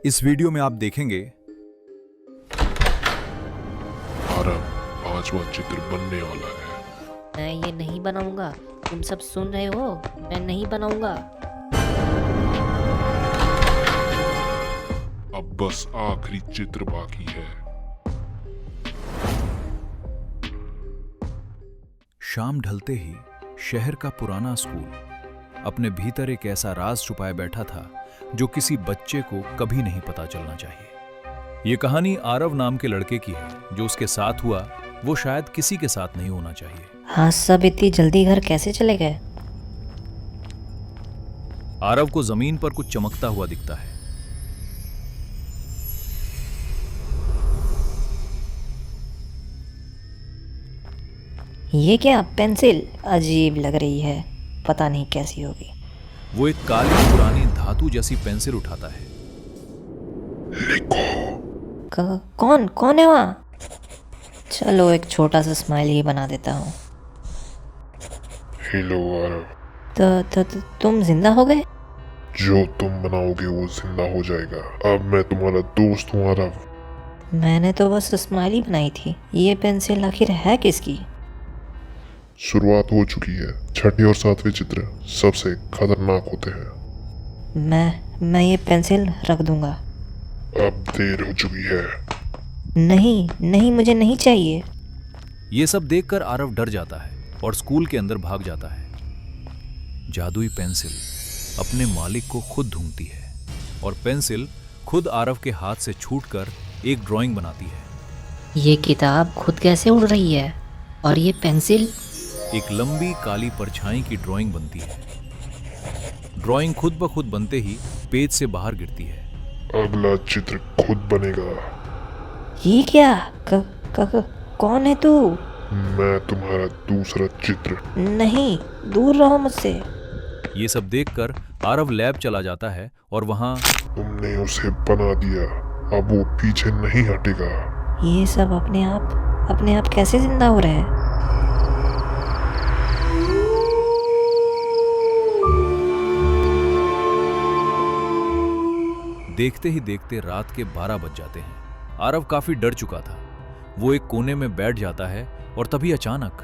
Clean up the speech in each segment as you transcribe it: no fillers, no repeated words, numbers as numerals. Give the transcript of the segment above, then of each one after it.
इस वीडियो में आप देखेंगे आरव, पांचवा चित्र बनने वाला है। मैं ये नहीं बनाऊंगा। तुम सब सुन रहे हो? मैं नहीं बनाऊंगा। अब बस आखिरी चित्र बाकी है। शाम ढलते ही शहर का पुराना स्कूल अपने भीतर एक ऐसा राज छुपाए बैठा था जो किसी बच्चे को कभी नहीं पता चलना चाहिए। ये कहानी आरव नाम के लड़के की है। जो उसके साथ हुआ वो शायद किसी के साथ नहीं होना चाहिए। हाँ, सब इतनी जल्दी घर कैसे चले गए? आरव को जमीन पर कुछ चमकता हुआ दिखता है। ये क्या पेंसिल अजीब लग रही है, पता नहीं कैसी होगी। वो एक काली पुरानी धातु जैसी पेंसिल उठाता है। कौन कौन है वहाँ? चलो एक छोटा सा स्माइल ही बना देता हूँ। हेलो आरव, तो तुम जिंदा हो गए? जो तुम बनाओगे वो जिंदा हो जाएगा। अब मैं तुम्हारा दोस्त हूँ आरव। मैंने तो बस स्माइल ही बनाई थी। ये पेंसिल आखिर है किसकी? शुरुआत हो चुकी है। छठे और सातवें चित्र सबसे खतरनाक होते हैं। मैं ये पेंसिल रख दूंगा। अब देर हो चुकी है। नहीं नहीं, मुझे नहीं चाहिए। ये सब देखकर आरव डर जाता है और स्कूल के अंदर भाग जाता है। जादुई पेंसिल अपने मालिक को खुद ढूंढती है और पेंसिल खुद आरव के हाथ से छूटकर एक ड्राइंग बनाती है। ये किताब खुद कैसे उड़ रही है? और ये पेंसिल? एक लंबी काली परछाई की ड्राइंग बनती है। ड्राइंग खुद ब खुद बनते ही पेज से बाहर गिरती है। अगला चित्र खुद बनेगा। ये क्या? कौन है तू? मैं तुम्हारा दूसरा चित्र। नहीं, दूर रहो मुझसे। ये सब देखकर आरव लैब चला जाता है और वहां तुमने उसे बना दिया, अब वो पीछे नहीं हटेगा। ये सब अपने आप कैसे जिंदा हो रहे हैं? देखते ही देखते रात के 12 बज जाते हैं। आरव काफी डर चुका था। वो एक कोने में बैठ जाता है और तभी अचानक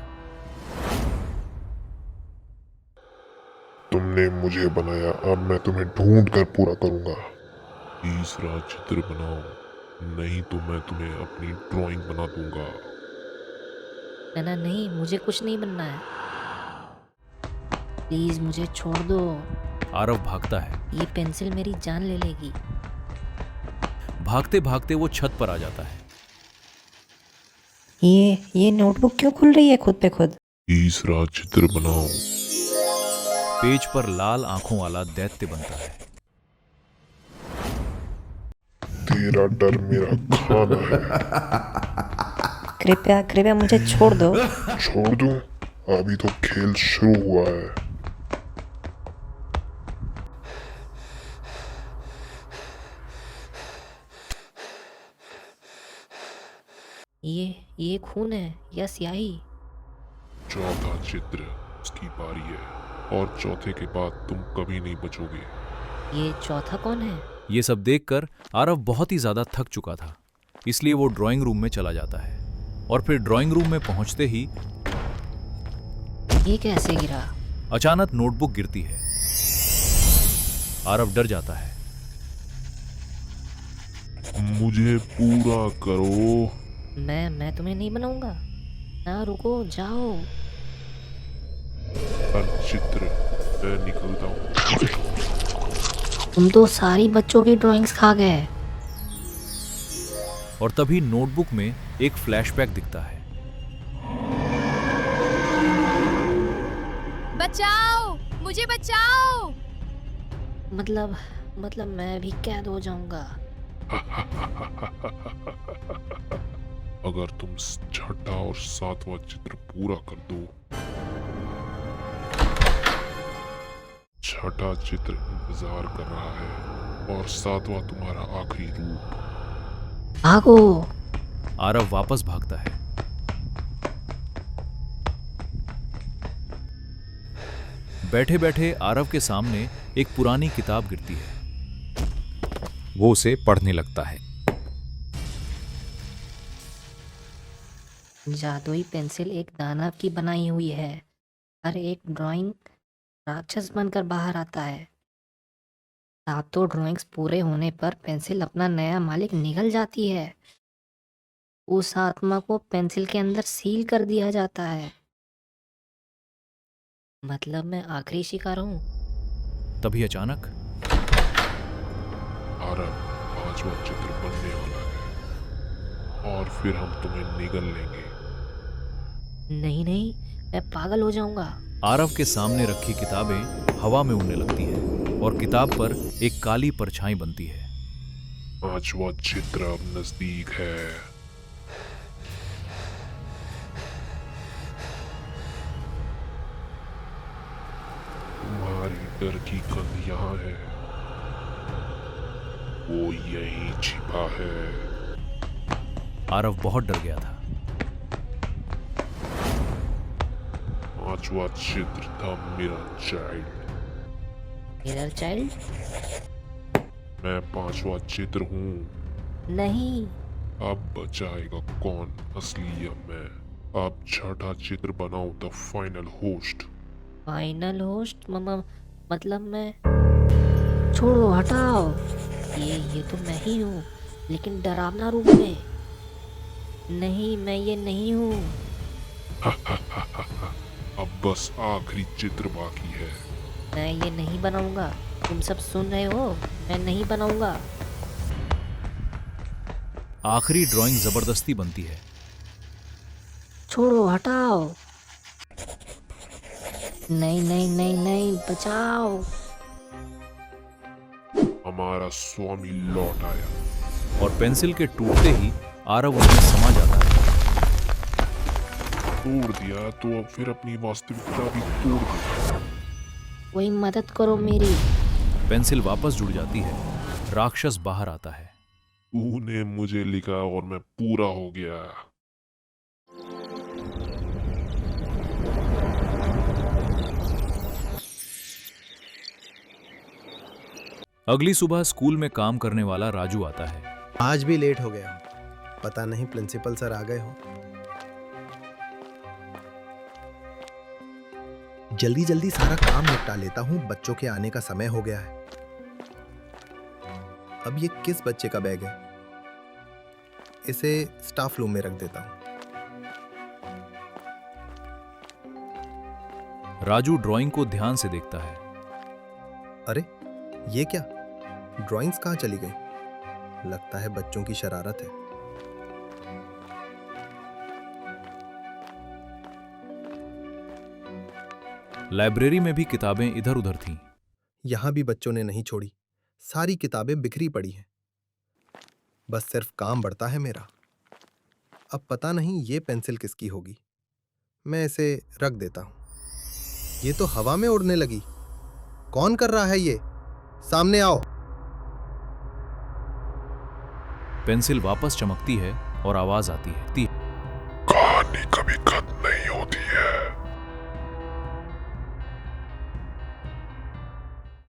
तुमने मुझे बनाया, अब मैं तुम्हें ढूंढ कर पूरा करूंगा। तीसरा चित्र बनाओ, नहीं तो मैं तुम्हें अपनी ड्राइंग बना दूंगा। ना नहीं, मुझे कुछ नहीं बनना है। प्लीज मुझे छोड़ दो। आरव भागता है। ये पेंसिल मेरी जान ले लेगी। भागते भागते वो छत पर आ जाता है। ये नोटबुक क्यों खुल रही है खुद पे खुद? तीसरा चित्र बनाओ। पेज पर लाल आंखों वाला दैत्य बनता है। तेरा डर मेरा खाना है। कृपया कृपया मुझे छोड़ दो। छोड़ दूं? अभी तो खेल शुरू हुआ है। ये खून है या स्याही? चौथा चित्र, उसकी बारी है और चौथे के बाद तुम कभी नहीं बचोगे। ये चौथा कौन है? ये सब देखकर आरव बहुत ही ज्यादा थक चुका था, इसलिए वो ड्राइंग रूम में चला जाता है और फिर ड्राइंग रूम में पहुंचते ही ये कैसे गिरा? अचानक नोटबुक गिरती है। आरव डर जाता है। मुझे पूरा करो। मैं तुम्हें नहीं बनाऊंगा। ना रुको, जाओ। हर चित्र मैं निकलता हूँ। तुम तो सारी बच्चों की ड्राइंग्स खा गए। और तभी नोटबुक में एक फ्लैशबैक दिखता है। बचाओ, मुझे बचाओ। मतलब मैं भी कैद हो जाऊंगा। अगर तुम छठा और सातवां चित्र पूरा कर दो। छठा चित्र इंतजार कर रहा है और सातवां तुम्हारा आखिरी रूप। भागो। आरव वापस भागता है। बैठे बैठे आरव के सामने एक पुरानी किताब गिरती है। वो उसे पढ़ने लगता है। जादुई पेंसिल एक दानव की बनाई हुई है। हर एक ड्राइंग राक्षस बनकर बाहर आता है। सातों ड्राइंग्स पूरे होने पर पेंसिल अपना नया मालिक निकल जाती है। उस आत्मा को पेंसिल के अंदर सील कर दिया जाता है। मतलब मैं आखिरी शिकार हूँ। तभी अचानक आरव, 5वां चित्र बनने वाला है और फिर हम तुम्हें निगल लेंगे। नहीं नहीं, मैं पागल हो जाऊंगा। आरव के सामने रखी किताबें हवा में उड़ने लगती हैं और किताब पर एक काली परछाई बनती है। 5वां चित्र अब नजदीक है। तुम्हारी डर की कंध यहाँ है, वो यहीं छिपा है। आरव बहुत डर गया था। 5वां चित्र था मेरा चाइल्ड। Mirror child? मैं 5वां चित्र हूँ। नहीं। अब बचाएगा कौन, असली या मैं? अब 6ठा चित्र बनाओ, the final host. Final host? मतलब मैं? छोड़ो, हटाओ। ये तो मैं ही हूँ, लेकिन डरावना रूप में। नहीं, मैं ये नहीं हूँ। अब बस आखिरी चित्र बाकी है। मैं ये नहीं बनाऊंगा। तुम सब सुन रहे हो? मैं नहीं बनाऊंगा। आखिरी ड्राइंग जबरदस्ती बनती है। छोड़ो, हटाओ। नहीं नहीं नहीं नहीं, बचाओ। हमारा स्वामी लौट आया। और पेंसिल के टूटते ही आरव उसमें समा जाता है। तोड़ दिया तो अब फिर अपनी वास्तविकता भी तोड़ दे। कोई मदद करो मेरी। पेंसिल वापस जुड़ जाती है। राक्षस बाहर आता है। तूने मुझे लिखा और मैं पूरा हो गया। अगली सुबह स्कूल में काम करने वाला राजू आता है। आज भी लेट हो गया हूँ। पता नहीं प्रिंसिपल सर आ गए हो। जल्दी जल्दी सारा काम निपटा लेता हूँ, बच्चों के आने का समय हो गया है। अब ये किस बच्चे का बैग है? इसे स्टाफ रूम में रख देता हूँ। राजू ड्राइंग को ध्यान से देखता है। अरे ये क्या? ड्राइंग्स कहाँ चली गई? लगता है बच्चों की शरारत है। लाइब्रेरी में भी किताबें इधर उधर थीं। यहां भी बच्चों ने नहीं छोड़ी। सारी किताबें बिखरी पड़ी हैं। बस सिर्फ काम बढ़ता है मेरा। अब पता नहीं ये पेंसिल किसकी होगी। मैं इसे रख देता हूं। ये तो हवा में उड़ने लगी। कौन कर रहा है ये? सामने आओ। पेंसिल वापस चमकती है और आवाज आती है।